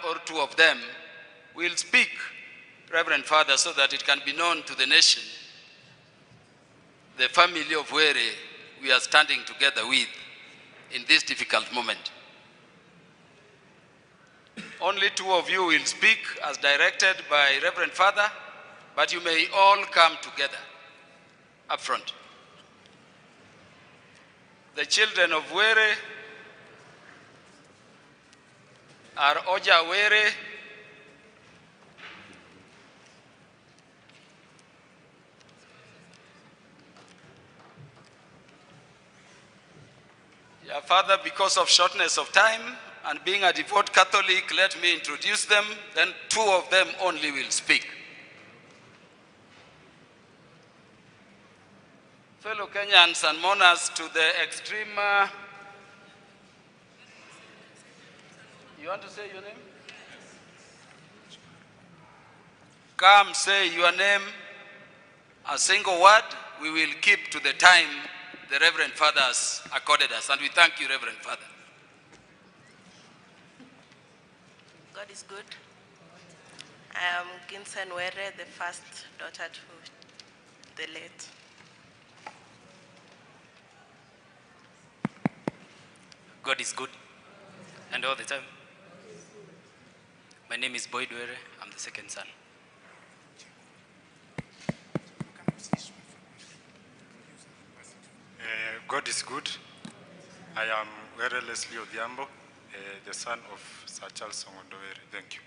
or two of them will speak, Reverend Father, so that it can be known to the nation, the family of Were we are standing together with in this difficult moment. Only two of you will speak as directed by Reverend Father, but you may all come together up front. The children of Were are Oja Were, your father, because of shortness of time and being a devout Catholic, let me introduce them, then two of them only will speak. Fellow Kenyans and mourners to the extreme, you want to say your name? Come say your name, a single word. We will keep to the time the Reverend Father has accorded us, and we thank you, Reverend Father. God is good. I am Ginsen Were, the first daughter to the late. God is good, and all the time. My name is Boyd Were. I'm the second son. God is good. I am Were Leslie Odhiambo, the son of Sir Charles Ong'ondo Were. Thank you.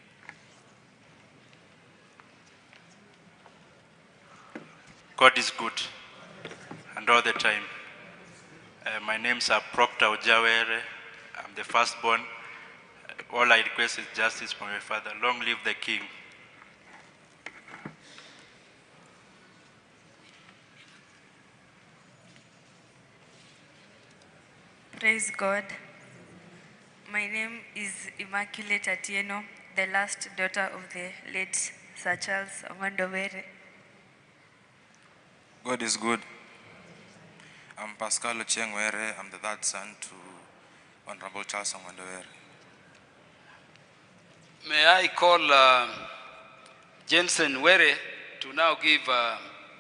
God is good, and all the time. My name's Proctor Oja Were. I'm the firstborn. All I request is justice for my father. Long live the king. Praise God. My name is Immaculate Atieno, the last daughter of the late Sir Charles Ong'ondo Were. God is good. I'm Pascal Ochieng Were. I'm the third son to Honorable Charles Ong'ondo Were. May I call Jensen Were to now give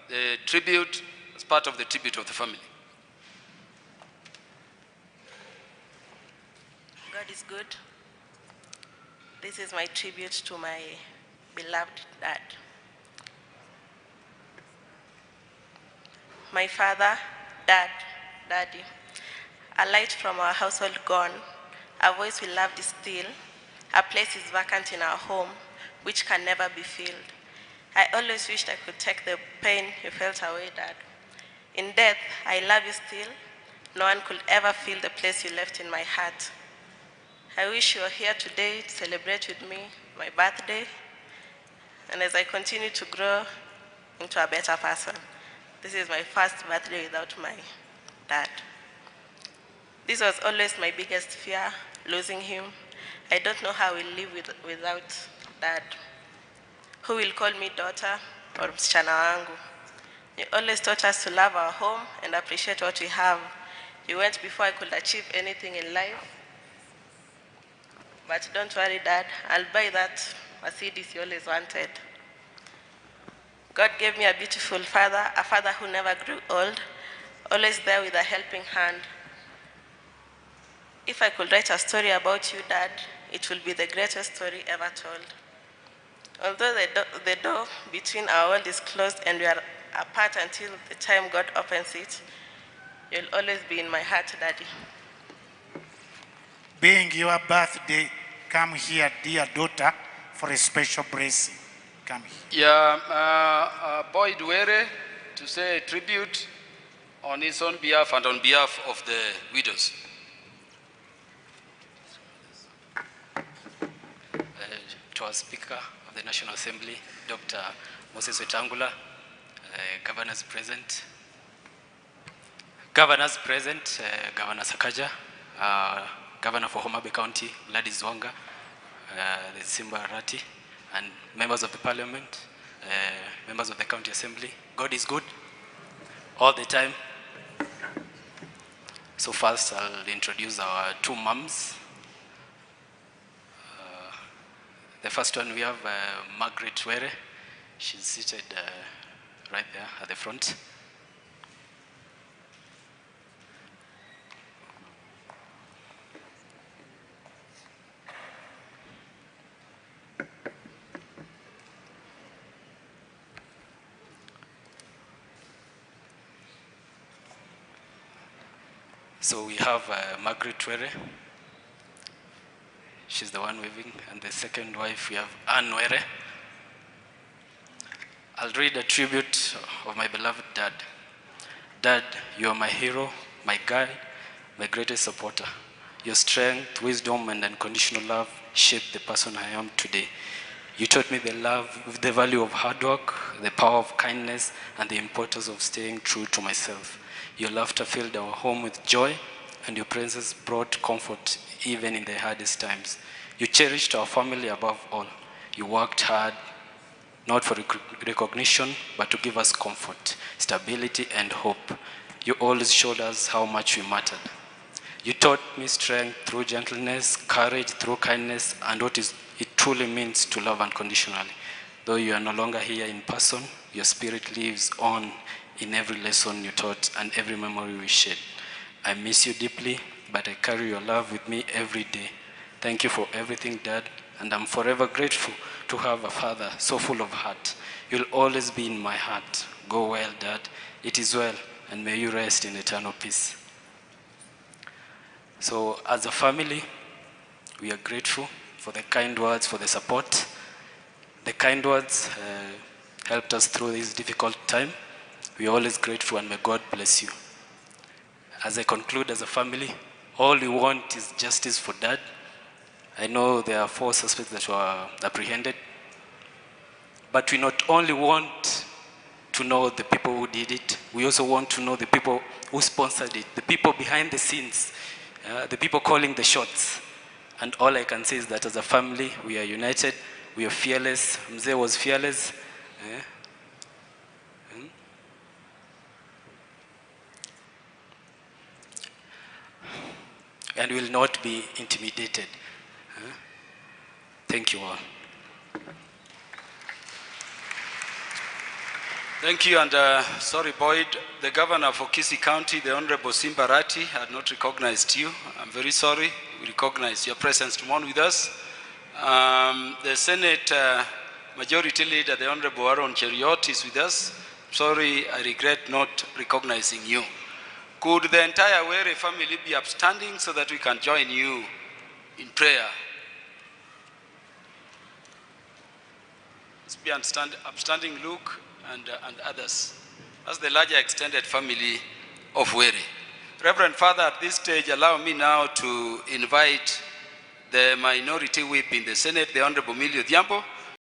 the tribute as part of the tribute of the family. God is good. This is my tribute to my beloved dad. My father, daddy, a light from our household gone, a voice we loved is still, a place is vacant in our home, which can never be filled. I always wished I could take the pain you felt away, Dad. In death, I love you still. No one could ever fill the place you left in my heart. I wish you were here today to celebrate with me my birthday, and as I continue to grow into a better person. This is my first birthday without my dad. This was always my biggest fear, losing him. I don't know how we'll live without dad. Who will call me daughter or msichana wangu? You always taught us to love our home and appreciate what we have. You went before I could achieve anything in life. But don't worry, Dad, I'll buy that Mercedes you always wanted. God gave me a beautiful father, a father who never grew old, always there with a helping hand. If I could write a story about you, Dad, it will be the greatest story ever told. Although the door between our world is closed and we are apart until the time God opens it, you'll always be in my heart, Daddy. Being your birthday, come here, dear daughter, for a special blessing. Come here. Yeah, Boyd Were to say a tribute on his own behalf and on behalf of the widows. To our Speaker of the National Assembly, Dr. Moses Wetangula, Governors present, Governor Sakaja, Governor for Homa Bay County, Gladys Wanga, the Simba Arati, and members of the Parliament, members of the County Assembly. God is good all the time. So first, I'll introduce our two moms. The first one, we have Margaret Were. She's seated right there at the front. So we have Margaret Were. She's the one waving. And the second wife, we have Anne Were. I'll read a tribute of my beloved dad. Dad, you are my hero, my guide, my greatest supporter. Your strength, wisdom, and unconditional love shaped the person I am today. You taught me the value of hard work, the power of kindness, and the importance of staying true to myself. Your laughter filled our home with joy, and your presence brought comfort even in the hardest times. You cherished our family above all. You worked hard, not for recognition, but to give us comfort, stability, and hope. You always showed us how much we mattered. You taught me strength through gentleness, courage through kindness, and what it truly means to love unconditionally. Though you are no longer here in person, your spirit lives on in every lesson you taught and every memory we shared. I miss you deeply, but I carry your love with me every day. Thank you for everything, Dad, and I'm forever grateful to have a father so full of heart. You'll always be in my heart. Go well, Dad. It is well, and may you rest in eternal peace. So as a family, we are grateful for the kind words, for the support. The kind words helped us through this difficult time. We are always grateful, and may God bless you. As I conclude, as a family, all we want is justice for Dad. I know there are 4 suspects that were apprehended, but we not only want to know the people who did it, we also want to know the people who sponsored it, the people behind the scenes, the people calling the shots. And all I can say is that as a family, we are united, we are fearless. Mzee was fearless. And will not be intimidated. Thank you all. Thank you, and sorry, Boyd, the governor for Kisii County, the Honorable Simbarati, had not recognized you. I'm very sorry. We recognize your presence to mourn with us. The Senate Majority Leader, the Honorable Aaron Cheriot, is with us. Sorry, I regret not recognizing you. Could the entire Were family be upstanding so that we can join you in prayer? Let's be upstanding, Luke and others, as the larger extended family of Were. Reverend Father, at this stage, allow me now to invite the minority whip in the Senate, the Honorable Millie Odhiambo,